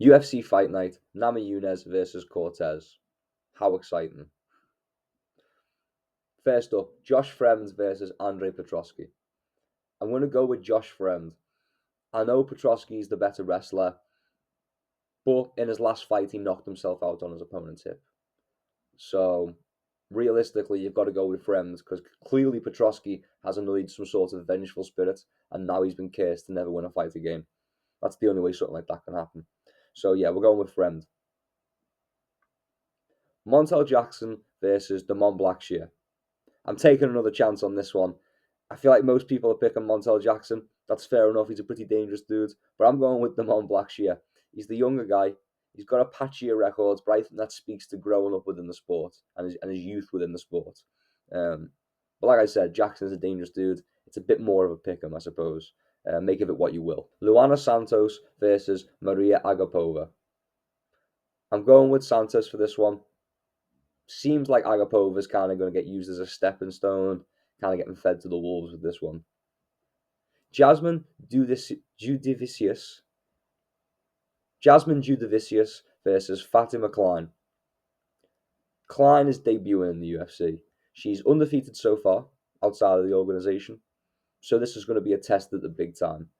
UFC Fight Night, Namajunas versus Cortez. How exciting. First up, Josh Fremd versus Andre Petrosky. I'm going to go with Josh Fremd. I know Petrosky is the better wrestler, but in his last fight, he knocked himself out on his opponent's hip. So, realistically, you've got to go with Fremd because clearly Petrosky has annoyed some sort of vengeful spirit, and now he's been cursed to never win a fight again. That's the only way something like that can happen. So, yeah, we're going with Fremd. Montel Jackson versus Damon Blackshear. I'm taking another chance on this one. I feel like most people are picking Montel Jackson. That's fair enough. He's a pretty dangerous dude. But I'm going with Damon Blackshear. He's the younger guy. He's got a patchier record, but I think that speaks to growing up within the sport and his youth within the sport. But like I said, Jackson's a dangerous dude. It's a bit more of a pick 'em, I suppose. Make of it what you will. Luana Santos versus Maria Agapova. I'm going with Santos for this one. Seems like Agapova is kind of going to get used as a stepping stone, kind of getting fed to the wolves with this one. Jasmine Judavicius. Jasmine Judavicius versus Fatima Klein. Klein is debuting in the UFC. She's undefeated so far outside of the organization. So this is going to be a test at the big time.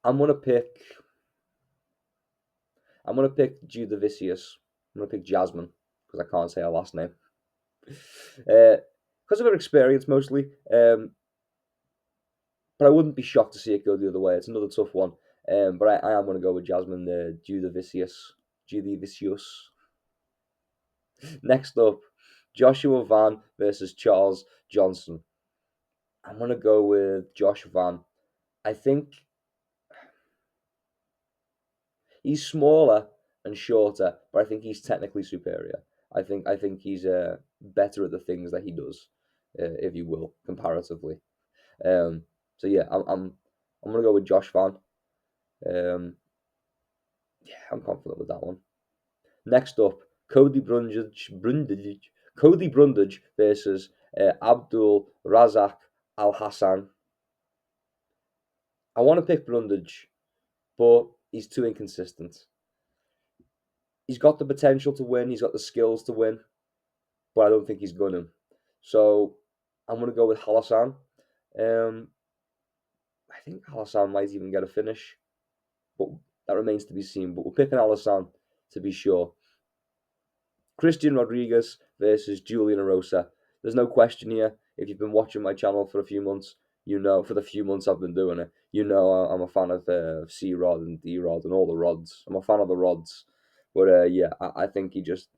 I'm going to pick Judavicius. I'm going to pick Jasmine because I can't say her last name. Because of her experience mostly. But I wouldn't be shocked to see it go the other way. It's another tough one. But I am going to go with Jasmine Judavicius. Next up, Joshua Van versus Charles Johnson. I'm going to go with Josh Van. I think he's smaller and shorter, but I think he's technically superior. I think he's better at the things that he does, if you will, comparatively. So yeah, I'm gonna go with Josh Van. Yeah, I'm confident with that one. Next up, Cody Brundage versus Abdul Razak Al Hassan. I want to pick Brundage, but he's too inconsistent. He's got the potential to win. He's got the skills to win, but I don't think he's gonna. So I'm gonna go with Hassan. Um, I think Hassan might even get a finish, but that remains to be seen. But we're picking Hassan to be sure. Christian Rodriguez versus Julian Erosa. There's no question here. If you've been watching my channel for a few months, you know, for the few months I've been doing it, you know I'm a fan of C Rod and D Rod and all the rods. I'm a fan of the rods. But yeah, I think he just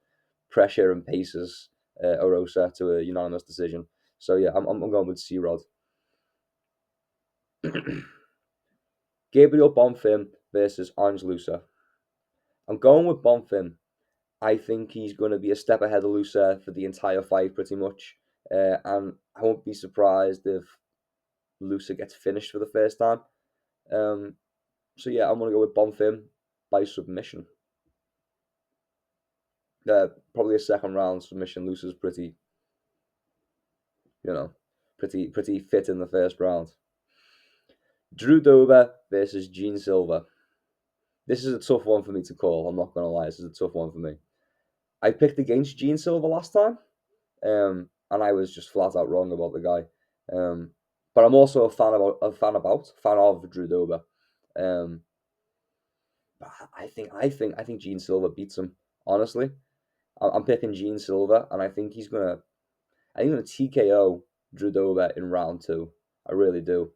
pressure and paces Erosa to a unanimous decision. So yeah, I'm going with C Rod. Gabriel Bonfim versus Ange Lusa. I'm going with Bonfim. I think he's going to be a step ahead of Lusa for the entire fight, pretty much. And I won't be surprised if Lusa gets finished for the first time. So yeah, I'm going to go with Bonfim by submission. Probably a second round submission. Lusa's pretty, pretty fit in the first round. Drew Dober versus Gene Silva. This is a tough one for me to call. I'm not going to lie. This is a tough one for me. I picked against Gene Silva last time, and I was just flat out wrong about the guy. But I'm also a fan of Drew Dober. I think Gene Silva beats him. Honestly, I'm picking Gene Silva, and I think he's gonna TKO Drew Dober in round two. I really do.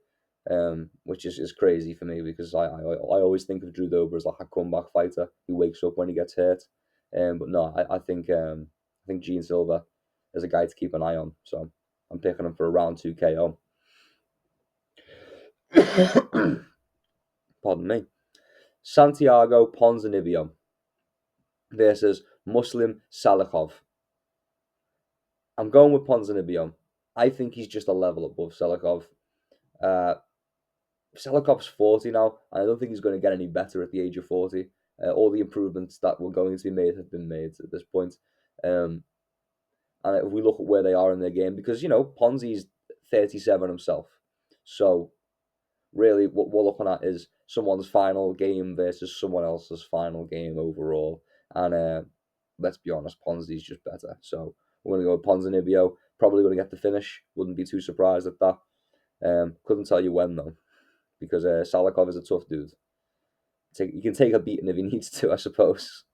Which is crazy for me because I always think of Drew Dober as like a comeback fighter who wakes up when he gets hurt. But no, I think Gene Silva is a guy to keep an eye on. So I'm picking him for a round two KO. Pardon me. Santiago Ponzinibbio versus Muslim Salikhov. I'm going with Ponzinibbio. I think he's just a level above Salikhov. Selikhov's 40 now, and I don't think he's going to get any better at the age of 40. All the improvements that were going to be made have been made at this point. And if we look at where they are in their game, because, Ponzi's 37 himself. So really what we're looking at is someone's final game versus someone else's final game overall. And let's be honest, Ponzi's just better. So we're going to go with Ponzinibbio. Probably going to get the finish. Wouldn't be too surprised at that. Couldn't tell you when though, because Salikov is a tough dude. He can take a beating if he needs to, I suppose.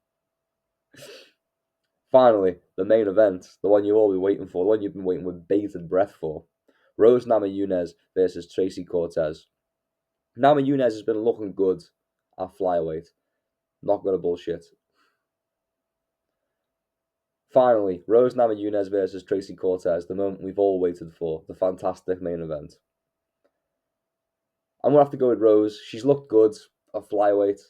Finally, the main event, the one you've all been waiting for, the one you've been waiting with bated breath for. Rose Namajunas versus Tracy Cortez. Namajunas has been looking good at flyweight. Not gonna bullshit. Finally, Rose Namajunas versus Tracy Cortez, the moment we've all waited for, the fantastic main event. I'm gonna have to go with Rose. She's looked good at flyweight.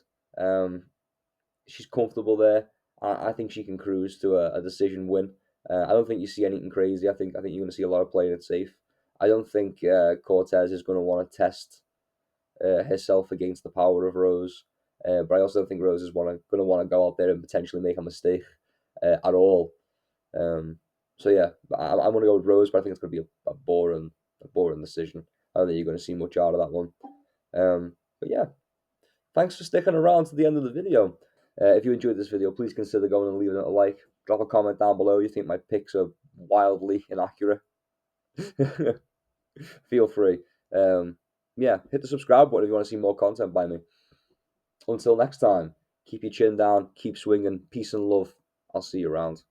She's comfortable there. I think she can cruise to a decision win. I don't think you see anything crazy. I think you're going to see a lot of playing it safe. I don't think Cortez is going to want to test herself against the power of Rose. But I also don't think Rose is going to want to go out there and potentially make a mistake at all. So yeah, I'm going to go with Rose, but I think it's going to be a boring decision. I don't think you're going to see much out of that one. But yeah, thanks for sticking around to the end of the video. If you enjoyed this video, please consider going and leaving it a like. Drop a comment down below. You think my picks are wildly inaccurate? Feel free. Yeah, hit the subscribe button if you want to see more content by me. Until next time, keep your chin down, keep swinging. Peace and love. I'll see you around.